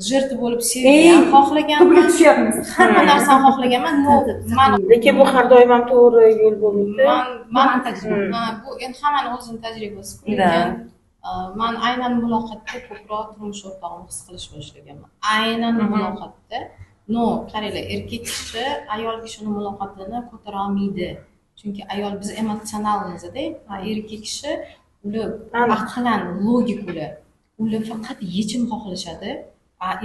Jerti bo'lib sevgan ham xohlaganman. Tushyapmiz. Hamma narsani xohlaganman. Lekin bu har doim ham to'g'ri yo'l bo'lmaydi. Men tajriba. Bu endi hammani o'zining tajribasi. Lekin men aynan muloqotda ko'proq turmush o'rtog'imni his qilish boshlaganman. Aynan muloqotda. No, qaranglar, erkak kishi ayol kishini muloqotini ko'tara olmaydi. Chunki ayol biz emotsionalmiz-da, erkak kishi ular aqlan, logik ular. Ular faqat yechim xohlashadi.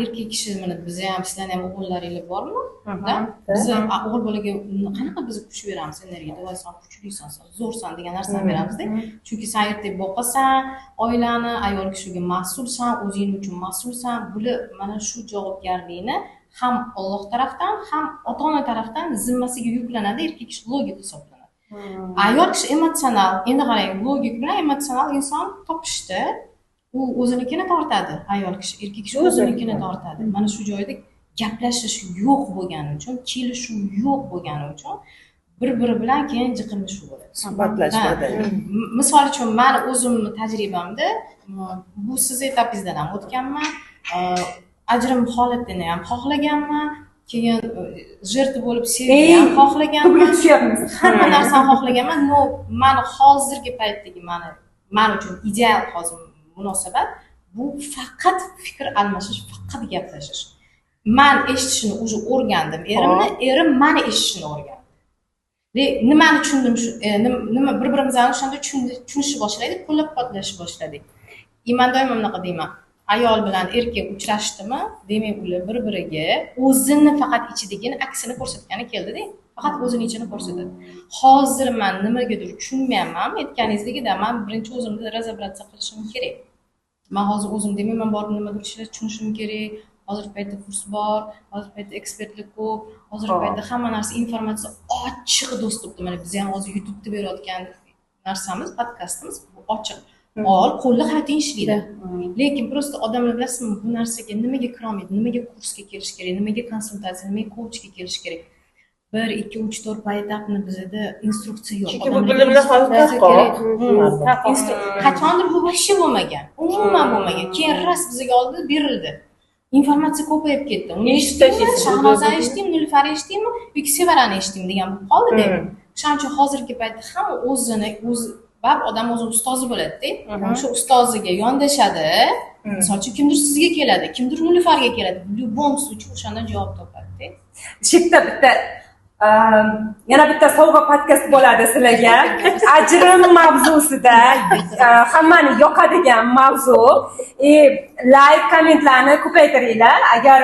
Erkak kishi mana bizda ham sizlarning ham o'g'illaringiz bormi? Biz o'g'il bolaga qanaqa biz kuch beramiz, energiya, "Voy, sen kuchlisan, sen zo'rsan" degan narsani beramiz-da. Chunki sen ertaga boqasan, oilani, ayol kishiga mas'ulsan, o'zing uchun mas'ulsan. Bular mana shu javobgarlikni ham Alloh tarafdan, ham ota-ona tarafdan zimmasiga yuklanadi, erkak kishi logik hisoblanadi. Ayol kishi emotsional. Endi qarang, logik bilan emotsional inson topishdi. U o'zinikini tortadi, ayol kishi, erkak kishi o'zinikini tortadi. Mana shu joyda gaplashish yo'q bo'lgani uchun, kelishuv yo'q bo'lgani uchun bir-biri bilan keyin jiqilnishuv bo'ladi. Suhbatlashmadi. Misol uchun, men o'zimni tajribamda bu siz etapingizdan ham o'tganman. Ajrim holatini ham xohlaganman. Keyin jerti bo'lib sevgan ham xohlaganman. Tushyapmiz. Hamma narsani xohlaganman. No, men hozirgi paytdagi men uchun ideal hozir munosabat bu faqat fikr almashish, faqat gaplashish. Men eshitishni o'zi o'rgandim erimni, erim meni eshitishni o'rgandi. Nimani tushundim shu, nima bir-birimizni o'shanda tushunishni boshladik, qo'llab-quvvatlashni boshladik. Men doim bunaqa deyman. Ayol bilan erkak uchrashdimi, demak ular bir-biriga o'zini faqat ichidagini aksini ko'rsatgani keldi-da. Faqat o'zini ichini ko'rsatadi. Hozir men nimagadir tushunmayapman, aytganingizdagida men birinchi o'zimni razobratsa qilishim kerak. Men hozir o'zim demayman, borib nimadir ishlar tushunishim kerak. Hozir paytda kurs bor, hozir paytda ekspertlik ko'p, hozir paytda hamma narsa informatsiya ochiq dostupda. Mana biz ham hozir YouTube'da berayotgan narsamiz, podkastimiz ochiq. Qo'lda hayoting ishlaydi. Lekin prosta odamlar bilasizmi, bu narsaga nimaga kira olmaydi, nimaga kursga kelish kerak, nimaga konsultatsiya, nimaga coachga kelish kerak. 1, 2, 3, 4 payetapni bizda instruksiya yo'q. Chunki bu bilimlar hozir qachondir bu voqea bo'lmagan. Umuman bo'lmagan. Keyin ras bizga oldi berildi. Informatsiya ko'payib ketdi. Uni eshitdim, Shahnozani eshitdim, Nilufar eshitdimmi, yoki Sevarani eshitdim degan bo'lib qoldi-da. Shuning uchun hozirgi paytda hamma o'zini baribir odam o'zi ustozi bo'ladi-da. O'sha ustoziga yondashadi. Misol uchun kimdir sizga keladi, kimdir Nilufarga keladi. Любом случае o'shandan javob topadi-da. Chekda yana bitta sovg'a podkast bo'ladi sizlarga. Ajrim mavzusida hammani yoqadigan mavzu. Like, kommentlarni ko'paytiringlar. Agar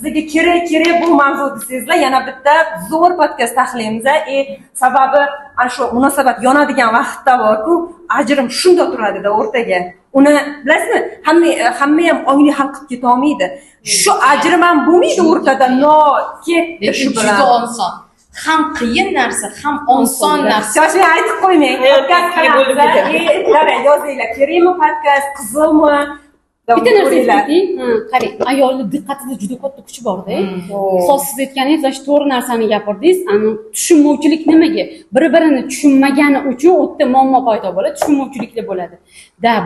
bizga kerak bu mavzu desangizlar, yana bitta zo'r podkast taxlaymiz. Sababi ana shu munosabat yonadigan vaqtda borku, ajrim shunda turadida o'rtaga. Uni bilasizmi, hamma ham ongli hal qilib keta olmaydi. Shu ajrim ham bo'lmaydi o'rtada. No, ketdi shu bilan. Juda oson. Ham qiyin narsa, ham oson narsa. Shoshmay aytib qo'ymang. Podkast yozinglar, kerakmi podkast, qizilmi? Bitta narsa ayting, qarang, ayolning diqqatida juda katta kuch bor-da. Hozir siz aytganingiz, shu to'g'ri narsani gapirdingiz. Tushunmovchilik nimaga? Bir-birini tushunmagani uchun o'tda muammo paydo bo'ladi, tushunmovchiliklar bo'ladi.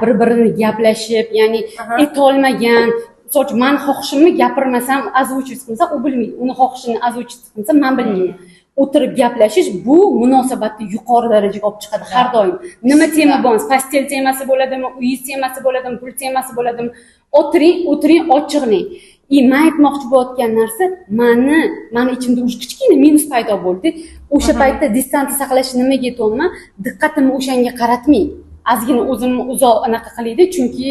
Bir-birini gaplashib, ya'ni etolmagan, so'ch men xohishimni gapirmasam, oзвучить qilsam, u bilmaydi. Uni xohishini oзвучить qilsam, men bilmayman. O'tirib gaplashish bu munosabatni yuqori darajaga olib chiqadi har doim. Nima tema bo'lsa, pastel temasi bo'ladimi, uy temasi bo'ladimi, pul temasi bo'ladimi, o'tiring, ochiqlang. Men aytmoqchi bo'layotgan narsa, meni ichimda o'sha kichkina minus paydo bo'ldi. O'sha paytda distansiya saqlash nimaga aytayapman? Diqqatimni o'shanga qaratmang. Ozgina o'zimni uzoq anaqa qilaydi, chunki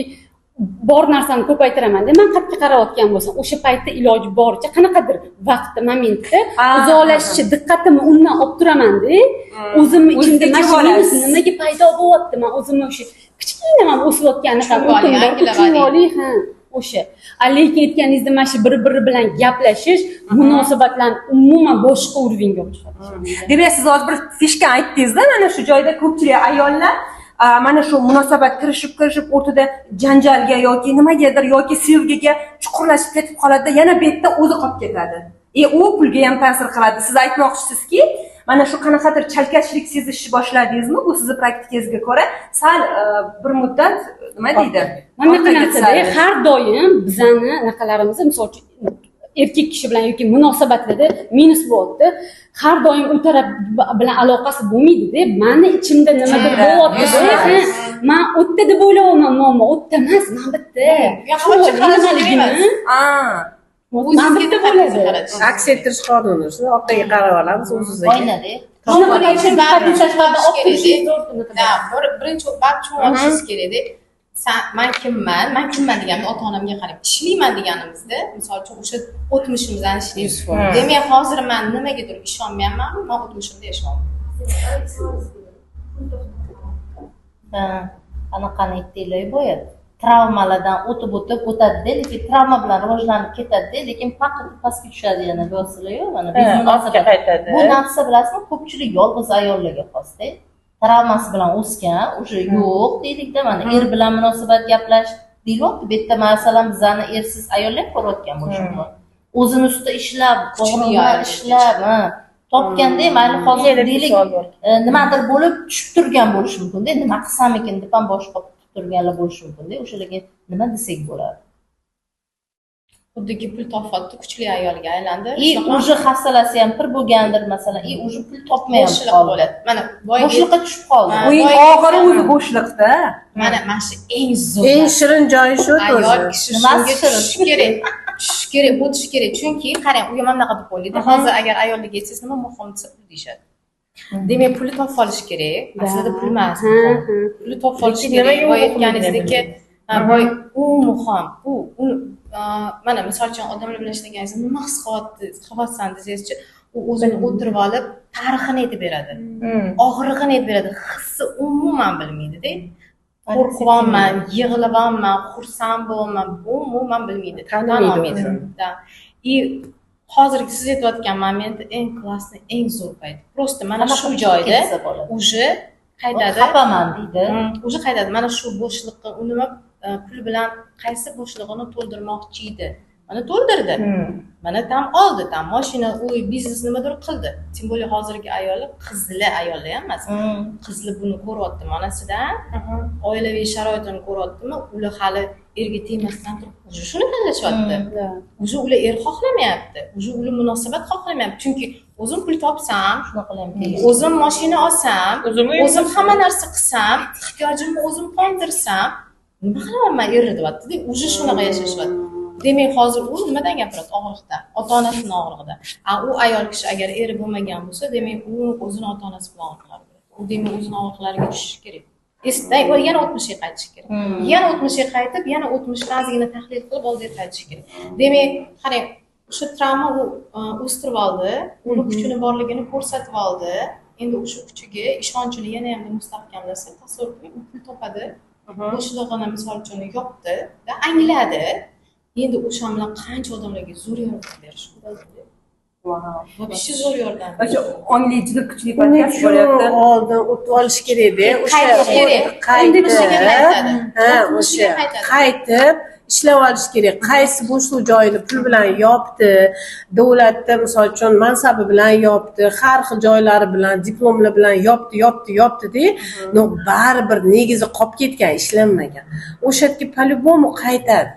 bor narsani ko'paytiraman. Men qayerga qarayotgan bo'lsam, o'sha paytda iloji boricha qanaqadir vaqtda, momentda uzoqlashishga diqqatimni undan olib turaman-da. O'zimni ichimda nimaga paydo bo'lyapti? Men o'zimni o'sha kichkina men o'sayotganini ham tushunib o'sha. Lekin aytganingizda mana shu bir-biri bilan gaplashish munosabatlarni umuman boshqa urovingga olib chiqadi. Demak, siz hozir bir fishka aytdingiz-da, mana shu joyda ko'pchilik ayollar mana shu munosabat kirishib o'rtada janjalga yoki nimagadir yoki sevgiga chuqurlashib ketib qoladi, yana bu yerda o'zi qolib ketadi. U pulga ham ta'sir qiladi. Siz aytmoqchisizki, mana shu qanaqadir chalkashlik sezishni boshladingizmi? Bu sizni praktikangizga ko'ra sal bir muddat nima deydi? Mana bunaqa narsada har doim bizani anaqalarimiz, misol uchun erkak kishi bilan yoki munosabatlarda minus bo'lyapti. Har doim u taraf bilan aloqasi bo'lmaydi-da. Mani ichimda nimadir bo'lyapti. Men o'tda deb o'ylayapman, muammo o'tda emas, men bitta. Men bitta bo'ladi. Aks ettirish qonuni. Shuni orqaga qarab olamiz o'zimizga. Oynada. Birinchi barcha tushunish kerakda. Man kimman? Man kimman deganimda ota-onamga qarab ishlayman deganimizda, misol uchun o'sha o'tmishimizdan ishlaymiz. Demak, hozir men nimagadir ishonmayapman, men o'tmishimda yashayapman. Anaqani aytdinglar boya, travmalardan o'tadi-da, lekin travma bilan rivojlanib ketadi-da, lekin faqat pastga tushadi yana bo'lsalar-yu, mana biz ortga qaytadi. Bu narsa bilasizmi, ko'pchilik yolg'iz ayollarga xos-da. Travmasi bilan o'sgan, o'sha yo'q deylikda, mana er bilan munosabat gaplash deyapti. Bu yerda masalan bizani ersiz ayollar ko'rayotgan bo'lishi mumkin. O'zini ustida ishlab, o'g'limlar ishlab, topganda mayli hozir deylik, nimadir bo'lib tushib turgan bo'lishi mumkin-da. Nima qilsam ekan deb ham bosh qotib turganlar bo'lishi mumkin-da. O'shalarga nima desak bo'ladi? Xuddiki pul topyapti, kuchli ayolga aylandi. Уже hafsalasi ham pir bo'lgandir masalan, уже pul topmayapti. Bo'ladi. Mana bo'shliqqa tushib qoldi. O'yin oxiri o'zi bo'shliqda. Mana shu eng zo'r. Eng shirin joyi shu ayol kishi shunga tushishi kerak. Tushish kerak, o'tish kerak. Chunki qarang, u ham nima deb o'ylaydi. Hozir agar ayolga aytsangiz nima muhim desa pul deyishadi. Demak, pulni topib olish kerak. Aslida pul emas. Pulni topib olish kerak. Boya aytganingizdek, boy u muhim. U mana misol uchun odamlar bilan ishlaganingizda nima his qilyapsan desangizchi, u o'zini o'tirib olib tarixini aytib beradi. Og'rig'ini aytib beradi. Hissi umuman bilmaydi-da. Qo'rqyapman, yig'layapman, xursand bo'laman, bu umuman bilmaydi. Tanimaydi. И hozirgi siz aytayotgan moment eng klassni, eng zo'r payt. Просто mana shu joyda уже qaytadi. Xafaman deydi. Уже qaytadi. Mana shu bo'shliqqa u nima pul bilan qaysi bo'shlig'ini to'ldirmoqchi edi. Mana to'ldirdi. Mana tam oldi, tam mashina, u biznes nimadir qildi. Tim bo'lli hozirgi ayollar, qizli ayollar ham emas. Qizli buni ko'ryapti onasidan, oilaviy sharoitini ko'ryaptimi, ular hali erga tegmasdan turib, уже shuni tanlashyapti. Уже ular er xohlamayapti. Уже ular munosabat xohlamayapti. Chunki o'zim pul topsam, shunaqa qilaman. O'zim mashina olsam, o'zim hamma narsa qilsam, ehtiyojimni o'zim qondirsam, nima qilaman er deyapti-da, уже shunaqa yashashyapti. Demak, hozir u nimadan gapiradi? Og'riqdan, ota-onasining og'rig'idan. U ayol kishi agar eri bo'lmagan bo'lsa, demak, u o'zini ota-onasi bilan og'riqlar. U demak o'zini og'riqlariga tushishi kerak. Esday, yana 60 ga qaytish kerak. Yana 60 ga qaytib, yana 60 ozgina tahlil qilib oldiga qaytish kerak. Demak, qarang, o'sha travma u o'stirib oldi, uni kuchini borligini ko'rsatib oldi. Endi o'sha kuchiga ishonchini yana ham mustahkamlasa, tasavvur qiling, u pul topadi. Bo'shlig'ini misol uchun yopdi, angladi. Endi o'sha bilan qancha odamlarga zo'r yordam berish kerak. Вообще zo'r yordam. O'sha ongli juda kuchli patyas bo'lyapti. Oldin o'tib olish kerak-da. O'sha qaytib ishlab olish kerak. Qaysi bo'shliq joyini pul bilan yopdi, davlatda misol uchun mansabi bilan yopdi, har xil joylari bilan, diplomlar bilan yopdi-da, no baribir negizi qolib ketgan, ishlanmagan. O'sha yerga по-любому qaytadi.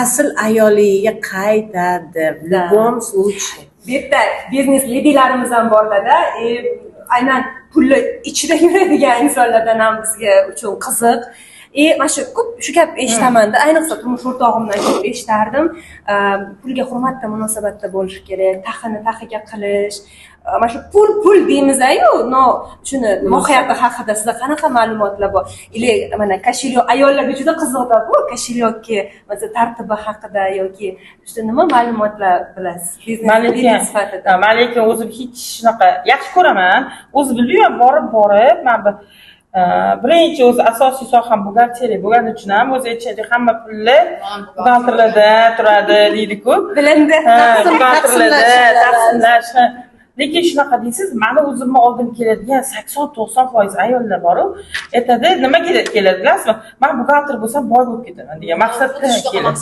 Asl ayoliga qaytadi. Любом случае. Bu yerda biznes liderlarimiz ham borlarda, aynan pulni ichida yuradigan insonlardan ham bizga uchun qiziq. Mana shu ko'p shu gap eshitaman-da, ayniqsa turmush o'rtog'imdan ko'p eshitardim. Pulga hurmatda munosabatda bo'lish kerak, taxini taxiga qilish. Mana shu pul deymiz-ku, shuni mohiyati haqida sizda qanaqa ma'lumotlar bor? Ile mana kashelyok ayollarga juda qiziqda bu kashelyokki, masalan, tartibi haqida yoki işte nima ma'lumotlar bilasiz? Biznes sifatida. Men lekin o'zim hech shunaqa yaxshi ko'raman. O'zi bilib borib, men birinchi o'zi asosiy soham buxgalteriya bo'lgani uchun ham o'zi aytishadi, hamma pulni buxgalterlarda turadi deydi-ku. Bilindi. Buxgalterlarda taqsimlash. Lekin shunaqa deysiz, meni o'zimni oldim keladigan 80-90% ayollar bor-ku, aytadi, nima keladi bilasizmi? Men buxgalter bo'lsam boy bo'lib ketaman degan maqsadda keladi.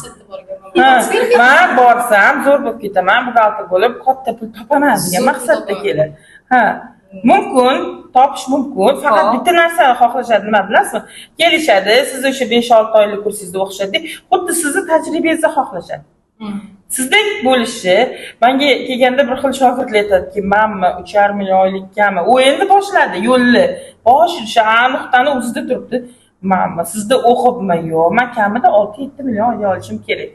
Men borsam zo'r bo'lib ketaman, buxgalter bo'lib katta pul topaman degan maqsadda keladi. Ha, mumkin, topish mumkin. Faqat bitta narsani xohlashadi, nima bilasizmi? Kelishadi, siz o'sha 5-6 oylik kursingizni o'qishadi, xuddi sizni tajribangizni xohlashadi. Sizdek bo'lishi, menga kelganda bir xil shogirdlar aytadiki, "Manmi 3,5 million oylikkami?" U endi boshladi yo'lni. O'sha nuqtani o'zida turibdi. Manmi sizda o'qibmi? Yo'q, men kamida 6-7 million oylik olishim kerak.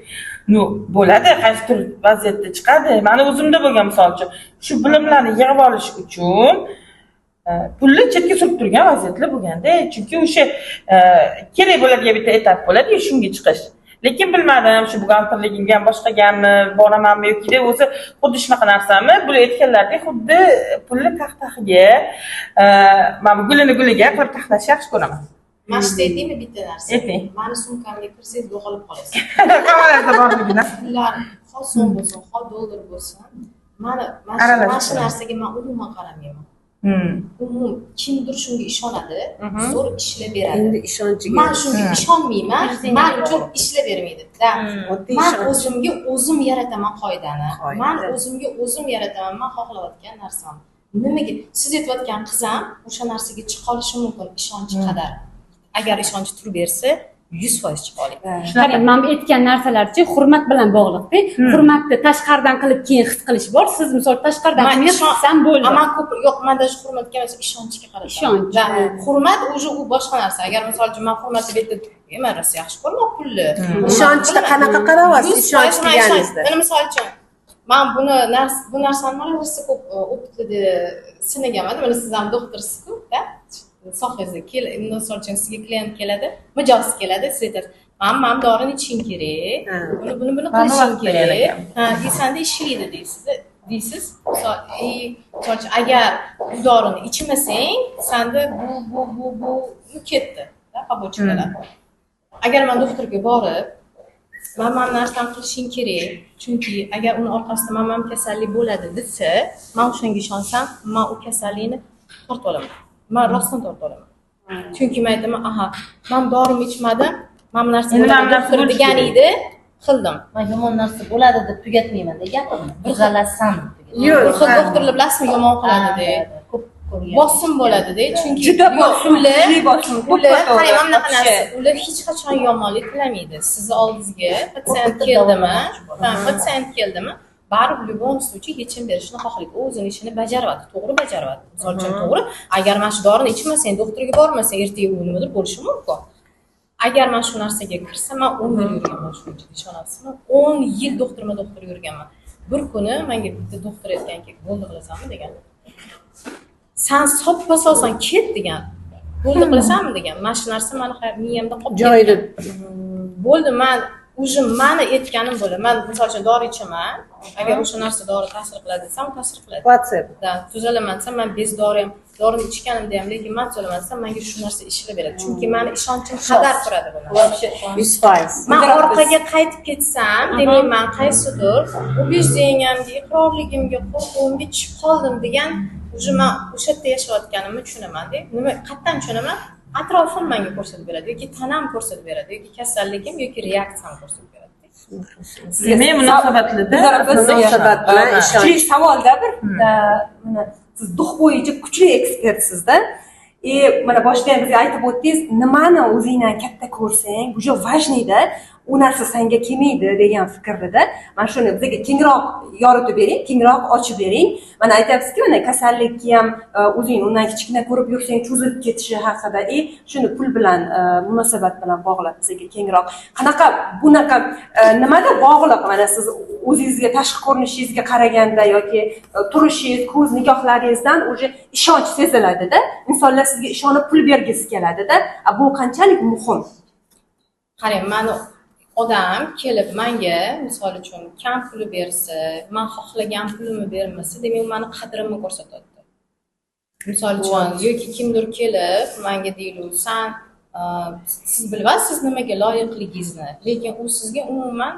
No, bo'ladi, qaysidir vaziyatda chiqadi. Meni o'zimda bo'lgan misol uchun, shu bilimlarni yig'ib olish uchun pulni chetga surib turgan vaziyatlar bo'lganda, chunki o'sha kerak bo'ladigan bitta etap bo'ladi, shunga chiqish. Lekin bilmadim, shu buxgalterligimga ham boshqaganmi, boramanmi yoki deb o'zi xuddi shunaqa narsami? Bu aytganlaridek xuddi pulni taxtaxiga, mana bu guliga qilib taxlashni yaxshi ko'raman. Mana shu aytaymi bitta narsa. Ayting. Mani sumkamga kirsangiz yo'qolib qolasiz. Qamoqlarda borligini. Pullar xo so'm bo'lsin, xo dollar bo'lsin. Mana shu narsaga men umuman qaramayman. Umum kimdir shunga ishonadi, zo'r ishlab beradi. Endi ishonchiga. Men shunga ishonmayman. Men uchun ishlab bermaydi. Men o'zimga o'zim yarataman qoidani. Men o'zimga o'zim yarataman. Men xohlayotgan narsam. Nimaga siz aytayotgan qiz ham o'sha narsaga chiqa olishi mumkin ishonch qadar. Agar ishonch turib bersa 100% chiqa oladi. Qarang, men aytgan narsalarchi hurmat bilan bog'liqda. Hurmatni tashqaridan qilib keyin his qilish bor. Siz misol tashqaridan qilsam bo'ldi. Men ko'p yo'q, menda shu hurmatga emas, ishonchga qarab. Ishonch. Hurmat u boshqa narsa. Agar misol uchun men hurmatni bu yerda men rosa yaxshi ko'raman pulni. Ishonchni qanaqa qarayapsiz? Ishonch deganingizda. Mana misol uchun men bu narsani mana rosa ko'p o'qitdi sinaganman. Mana siz ham doktorsiz-ku, da? Sohangizga misol uchun sizga klient keladi, mijoz keladi, siz aytasiz, "Men dorini ichishim kerak, buni qilishim kerak." Ha, desanda ishlaydi deysiz. Misol uchun agar bu dorini ichmasang, senda bu ketdi, da, pobochkalar. Agar men doktorga borib, "Men narsani qilishing kerak, chunki agar uni orqasida men kasallik bo'ladi" desa, men o'shanga ishonsam, men u kasallikni tortib olaman. Men rostdan tortib olaman. Chunki men aytaman, "Aha, men dorini ichmadim, men bu narsa doktor degan edi, qildim." Men yomon narsa bo'ladi deb tugatmayman deb gapirdim. Tuzalasan deb. Yo'q, doktorlar bilasizmi, yomon qiladi deb. Ko'p ko'rgan. Bosim bo'ladi deb, chunki Juda bosim, ular qarang, mana bunaqa narsa, ular hech qachon yomonlik tilamaydi. Sizni oldingizga patsient keldimi? Ha, patsient keldimi? Baribir любом случае yechim berishni xohlaydi. U o'zining ishini bajaryapti, to'g'ri bajaryapti. Misol uchun to'g'ri, agar men shu dorini ichmasang, doktorga bormasang, ertaga u nimadir bo'lishi mumkin. Agar men shu narsaga kirsam, men 10 yil yurganman shu uchun, ishonasizmi? 10 yil doktor yurganman. Bir kuni menga bitta doktor aytganki, "Bo'ldi qilasanmi?" degan. "Sen soppa-sosan ket" degan. "Bo'ldi qilasanmi?" degan. Men shu narsa meni miyamda qolib Joyida. Bo'ldi, men o'zim meni aytganim bo'ladi. Men misol uchun dori ichaman. Agar o'sha narsa dori ta'sir qiladi desam, ta'sir qiladi. WhatsApp. Da, tuzalaman desam, men bez dori ham, dorini ichganimda ham, lekin men tuzalaman desam, menga shu narsa ishlab beradi. Chunki meni ishonchim qadar turadi bu narsa. 100%. Men orqaga qaytib ketsam, demak men qaysidir ubеждениямga, iqrorligimga, qo'rquvimga tushib qoldim degan, уже men o'sha yerda yashayotganimni tushunaman-da. Nima qayerdan tushunaman? Atrofim menga ko'rsatib beradi yoki tanam ko'rsatib beradi yoki kasalligim yoki reaksiyam ko'rsatib beradi. Sizga Munosabat bilan kuchli savolda bir mana siz duh bo'yicha kuchli ekspertsizda. Mana boshida ham bizga aytib o'tdingiz, nimani o'zingdan katta ko'rsang, уже важныйda u narsa senga kelmaydi degan fikrda. Mana shuni bizga kengroq yoritib bering, kengroq ochib bering. Mana aytayapsizki, mana kasallikni ham o'zing undan kichkina ko'rib yursang, cho'zilib ketishi haqida, shuni pul bilan munosabat bilan bog'lab bizga kengroq. Qanaqa bunaqa nimada bog'liq? Mana siz o'zingizga tashqi ko'rinishingizga qaraganda yoki turishingiz, ko'z nigohlaringizdan уже ishonch seziladi-da. Insonlar sizga ishonib pul bergisi keladi-da. Bu qanchalik muhim? Qarang, meni odam kelib menga misol uchun kam pul bersa, men xohlagan pulimni bermasa, demak u meni qadrimni ko'rsatadi. Misol uchun yoki kimdir kelib menga deydi, "Sen siz bilasiz nimaga loyiqligingizni", lekin u sizga umuman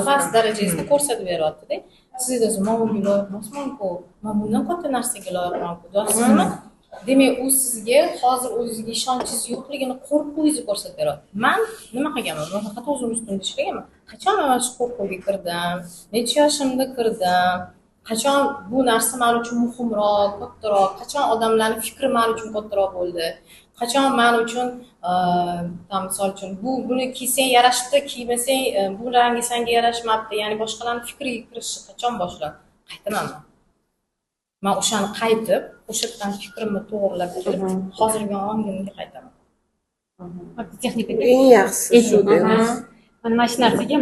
past darajasida ko'rsatib beryapti-da. Siz aytasiz, "Men bunga loyiq emasman-ku, men bundan katta narsaga loyiqman-ku", deysizmi? Demak, u sizga hozir o'zingizga ishonchingiz yo'qligini qo'rquvingizni ko'rsatib beryapti. Men nima qilganman? Men faqat o'zim ustimda ishlaganman. Qachon men shu qo'rquvga kirdim? Necha yoshimda kirdim? qachon bu narsa men uchun muhimroq, kattaroq, qachon odamlarning fikri men uchun kattaroq bo'ldi, qachon men uchun misol uchun buni kiysang yarashibdi, kiymasang bu rangi senga yarashmabdi, ya'ni boshqalarning fikriga kirishi qachon boshladi? Qaytaman. Men o'shani qaytib, o'shadan fikrimni to'g'rilab kelib, hozirgi ongimga qaytaman. Texnika eng yaxshisi shu. mana shu narsaga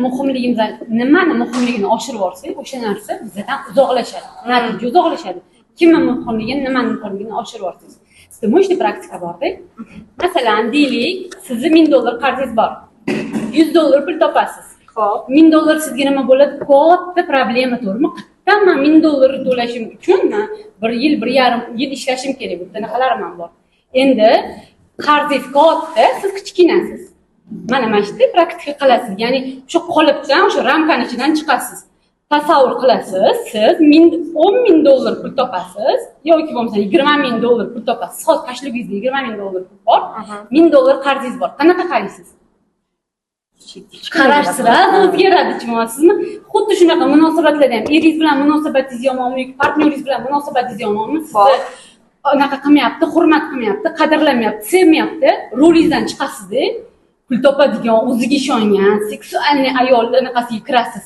nimani muhimligini oshirib olsak, o'sha narsa bizdan uzoqlashadi. Natija uzoqlashadi. Kimni muhimligini, nimani muhimligini oshirib olsangiz. Sizda mo'shli praktika borda. Masalan, deylik, sizni $1000 qarzingiz bor. $100 pul topasiz. Xo'p, $1000 sizga nima bo'ladi? Katta problema to'g'rimi? Qayerdan men $1000 to'lashim uchun men 1 yil, 1,5 yil ishlashim kerak. Bu qanaqalarim bor. Endi qarzingiz katta, siz kichkinasiz. Mana shu praktika qilasiz. Ya'ni o'sha qolipdan, o'sha ramkaning ichidan chiqasiz. Tasavvur qilasiz, siz $10,000 pul topasiz yoki bo'lmasa $20,000 pul topasiz. Hozir qashligingizda $20,000 pul bor, $1000 qarzingiz bor. Qanaqa qaraysiz? Qarashsizlar, o'zgaradi tushunasizmi? Xuddi shunaqa munosabatlarda ham eringiz bilan munosabatingiz yomonmi yoki partneringiz bilan munosabatingiz yomonmi? Sizni anaqa qilmayapti, hurmat qilmayapti, qadrlamayapti, sevmayapti, rolingizdan chiqasizda, pul topadigan, o'ziga ishongan, seksualniy ayol anaqasiga kirasiz.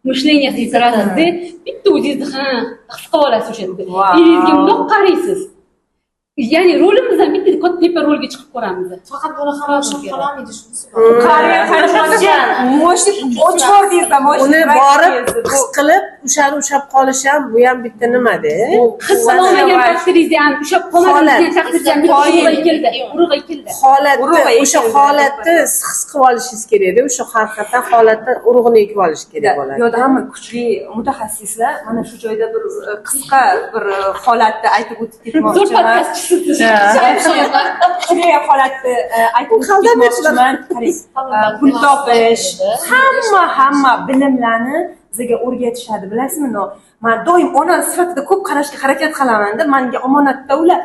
Mishleniyasiga kirasizda, bitta o'zingizni his qilib olasiz o'sha yerda. Eringizga bundoq qaraysiz. Ya'ni rolimizdan bitta katta rolga chiqib ko'ramiz. Faqat buni ham o'xshab qolamidi shunisi. Qariya qarashgan, mo'shib o'chvordingizda, uni borib his qilib, o'shani ushab qolish ham bu ham bitta nimada. His qilolmagan taqdiringizda ham ushab qolmagan taqdirda urug'i keldi. O'sha holatni his qilib olishingiz kerak-da, o'sha haqiqatan holatdan urug'ini ekib olish kerak bo'ladi. Yo'da hamma kuchli mutaxassislar mana shu joyda bir qisqa bir holatni aytib o'tib ketmoqchiman. Kuchli holatni aytib o'tmoqchiman. Pul topish, hamma bilimlarni bizga o'rgatishadi, bilasizmi? Men doim ona sifatida ko'p qarashga harakat qilaman-da. Menga omonatda ular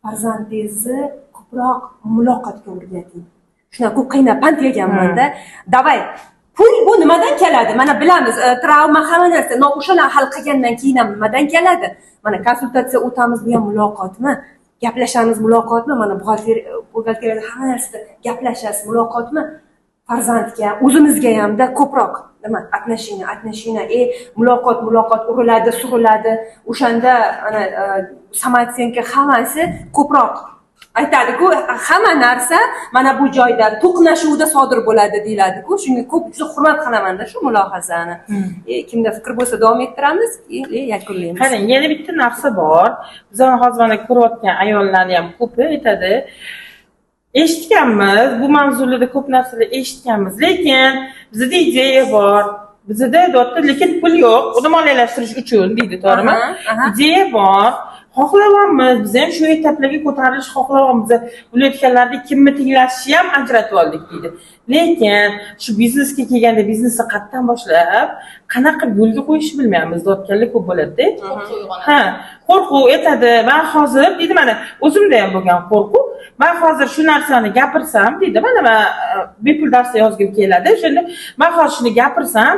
farzandingizni ko'proq muloqotga o'rgating. Shunaqa ko'p qiynab pand yeganman-da. Davay, pul bu nimadan keladi? Mana bilamiz, travma hamma narsa, o'shalar hal qilgandan keyin ham nimadan keladi? Mana konsultatsiya o'tamiz, bu ham muloqotmi? Gaplashamiz, muloqotmi? Mana buxgalteriyada hamma narsada gaplashasiz, muloqotmi? Farzandga, o'zimizga hamda ko'proq nima? Отношения, muloqot uriladi, suriladi. O'shanda ana samatsenka hammasi ko'proq aytadi-ku, hamma narsa mana bu joyda to'qnashuvda sodir bo'ladi deyiladi-ku. Shunga ko'p juda hurmat qilaman-da shu mulohazani. Kimda fikr bo'lsa davom ettiramiz, yakunlaymiz. Qarang, yana bitta narsa bor. Bizlar hozir mana ko'rayotgan ayollarni ham ko'pi aytadi, eshitganmiz, bu mavzularda ko'p narsalar eshitganmiz, lekin bizda ideya bor. Bizda lekin pul yo'q, uni moliyalashtirish uchun deydi, to'g'rimi? Ideya bor. Xohlayapmiz, biz ham shu etaplarga ko'tarilish xohlayapmiz. Bo'layotganlarda kimni tinglashni ham ajratib oldik deydi. Lekin shu biznesga kelganda biznesni qayerdan boshlab, qanaqa yo'lga qo'yishni bilmaymiz. Dodkanlik ko'p bo'ladi-da. Qo'rquv aytadi. Men hozir deydi, mana o'zimda ham bo'lgan qo'rquv. Men hozir shu narsani gapirsam deydi, mana men bepul darsda yozgim keladi. O'shanda men hozir shuni gapirsam,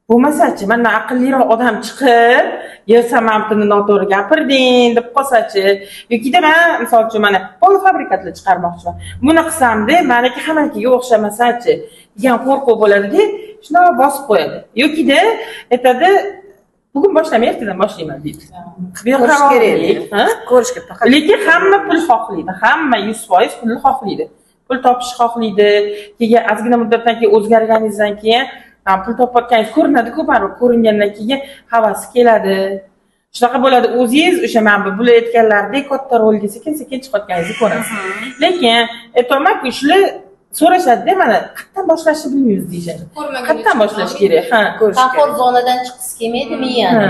bo'lmasachi, mana aqlliroq odam chiqib, "Yo'samamtini noto'g'ri gapirding" deb qolsachi, yokida men misol uchun mana polofabrikatlar chiqarmoqchiman. Buni qilsam-da, meniki hammakiga o'xshamasachi degan qo'rquv bo'ladi-da, shuni bosib qo'yadi. Yokida aytadi, "Bugun boshlamay, ertadan boshlayman" deydi. Ko'rish kerak, ko'rishga faqat. Lekin hamma pul xohlaydi, hamma 100% pulni xohlaydi. Pul topishni xohlaydi. Keyin ozgina muddatdan keyin o'zgarganingizdan keyin pul topayotganingiz ko'rinadi-ku, baribir ko'ringandan keyin havas keladi. Shunaqa bo'ladi, o'zingiz o'sha men bu aytganlardek katta rolga sekin-sekin chiqayotganingizni ko'rasiz. Lekin aytolmayman-ku, shular so'rashadi-da, mana qayerdan boshlashni bilmaymiz deyishadi. Qayerdan boshlash kerak? Komfort zonadan chiqisi kelmaydimi yana?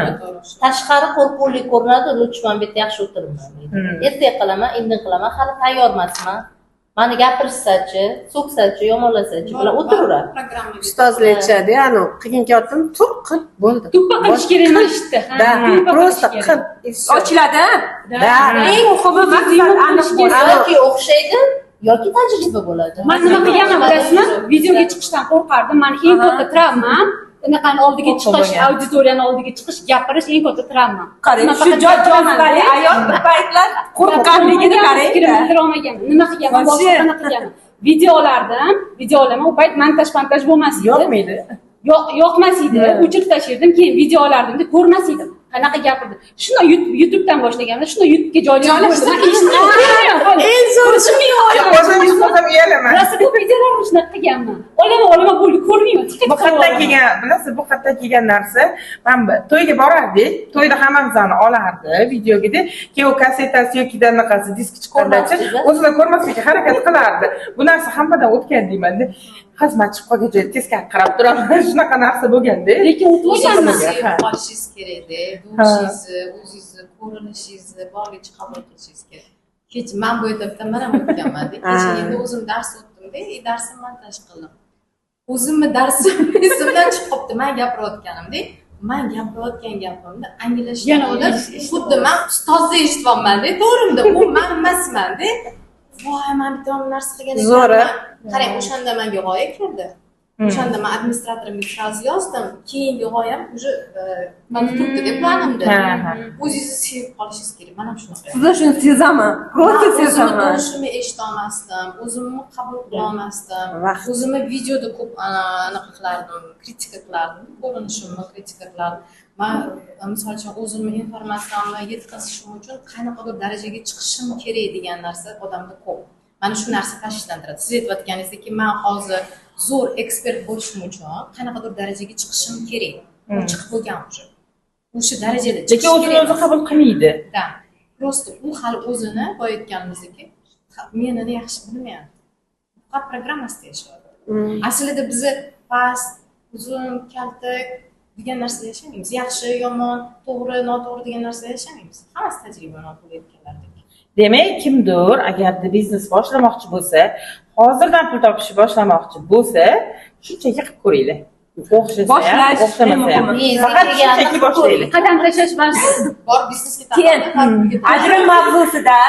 Tashqari qo'rquvli ko'rinadi, lutfan bu yerda yaxshi o'tiribman deydi. Ertaga qilaman, indin qilaman, hali tayyor emasman. Mani gapirishsachi, so'ksachi, yomonlasachi bilan o'tiraveradi. Ustozlar aytishadi, ana qiyin kotdim, tur qil, bo'ldi. Tuppa qilish kerak emas ishda. Da, просто qil. Ochiladi. Da, eng muhimi maqsad aniq bo'ladi. Yoki o'xshaydi, yoki tajriba bo'ladi. Men nima qilganman bilasizmi? Videoga chiqishdan qo'rqardim. Meni eng katta travmam bunaqani oldiga Ko'p chiqish, bo'lgan. auditoriyani oldiga chiqish, gapirish eng katta travma. qarang, Man shu faqat jozibali ayol bir paytlar qo'rqqanligini qarang. fikrimni bildira olmaganman. Nima qilganman? Вообще. Boshqa qanaqa qilganman? Videolarni u payt montaj bo'lmas edi. Yoqmaydi. Yoqmas edi. O'chirib tashirdim, keyin videolarimni ko'rmas edim. Qanaqa gapirdi. Shuni YouTube'dan boshlaganimda, shuni YouTube'ga joylashtirdim. Eng zo'ri O'zingiz ham uyalaman. rosa ko'p videolarni shunaqa qilganman. Olaman bo'ldi, ko'rmayman. Bu xatdan kelgan, bilasiz, bu xatdan kelgan narsa, men to'yga borardik, to'yda hammamizni olardi, videoga, keyin u kassetasi yoki anaqasi disk chiqqandachi o'zini ko'rmaslikka harakat qilardi. Bu narsa hammadan o'tgan deyman-da. Xizmat chiqib qolgan joyda teskari qarab turaman. Shunaqa narsa bo'lganda. Lekin o'tmaganman. Qolishingiz kerakda, durishingizni, o'zingizni, ko'rinishingizni boricha qabul qilishingiz kerak. Kecha men bu yerda bitta mana o'tganman-da. Kecha endi o'zim dars o'tdim-da, darsimni montaj qildim. O'zimni darsim esimdan chiqib qolibdi. Men gapirayotganimda, men gapirayotgan gapimni anglashga olib, xuddi men ustozda eshityapman-da, to'g'rimi? U men emasman-da. Voy, men bitta narsa qilgan ekanman. Zo'ri. Qarang, o'shanda menga g'oya keldi. O'shanda men administratorimga sразу yozdim. Keyingi g'oyam уже turibdi planimda. O'zingizni sevib qolishingiz kerak. Men ham shunaqa. Sizlar shuni sezaman, просто O'zimni sezaman. tovushimni eshita olmasdim, o'zimni qabul qila olmasdim. O'zimni videoda ko'p anaqa qilardim, kritika qilardim, ko'rinishimni kritika qilardim. Men misol uchun o'zimni informatsiyamni yetkazishim uchun qanaqadir darajaga chiqishim kerak degan narsa odamda ko'p. Mana shu narsa tashvishlantiradi. Siz aytayotganingizdek, men hozir zo'r ekspert bo'lishim uchun qanaqadir darajaga chiqishim kerak. U chiqib bo'lgan уже. O'sha darajada Lekin chiqish o'zini kerak. o'zi qabul qilmaydi. Da. Просто u hali o'zini boya aytganimizdek, meni yaxshi bilmayapti. Faqat programmasida yashayapti. Aslida biz past, uzun, kaltak degan narsada yashamaymiz. Yaxshi, yomon, to'g'ri, noto'g'ri degan narsada yashamaymiz. Hammasi tajribadan o'tganlardek. Demak, kimdir agarda biznes boshlamoqchi bo'lsa, hozirdan pul topishni boshlamoqchi bo'lsa, shunchaki qilib ko'ringlar. O'xshasa Boshlash ham, o'xshamasa ham. eng Faqat shunchaki boshlaylik. Qadam tashlash varsa. Bor biznesga Keyin ajrim mavzusida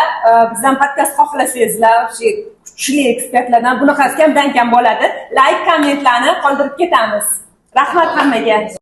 bizdan podkast xohlasangizlar, o'sha kuchli ekspertlardan bunaqasi kamdan kam bo'ladi. Like, kommentlarni qoldirib ketamiz. Rahmat hammaga.